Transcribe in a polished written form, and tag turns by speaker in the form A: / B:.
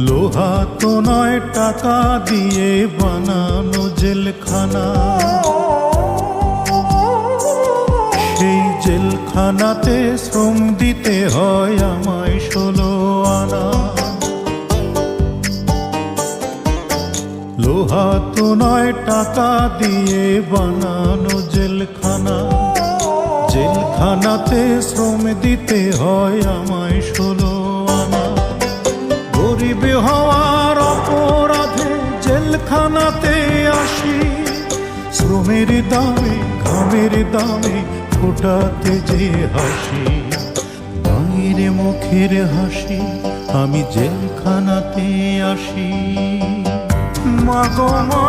A: লোহা তো নয়, টাকা দিয়ে বানানো জেলখানা। সেই জেলখানাতে শ্রম দিতে হয় আমায় 16 আনা। লোহা তো নয়, টাকা দিয়ে বানানো জেলখানা। জেলখানাতে শ্রম দিতে হয় আমায় 16 আনা। গরিব হওয়ার অপরাধে জেলখানাতে আসি, শ্রমের দামে ঘামের দামে ফোটাতে যে হাসি। বাইরে মুখের হাসি, আমি জেলখানাতে আসি। মা গো মা।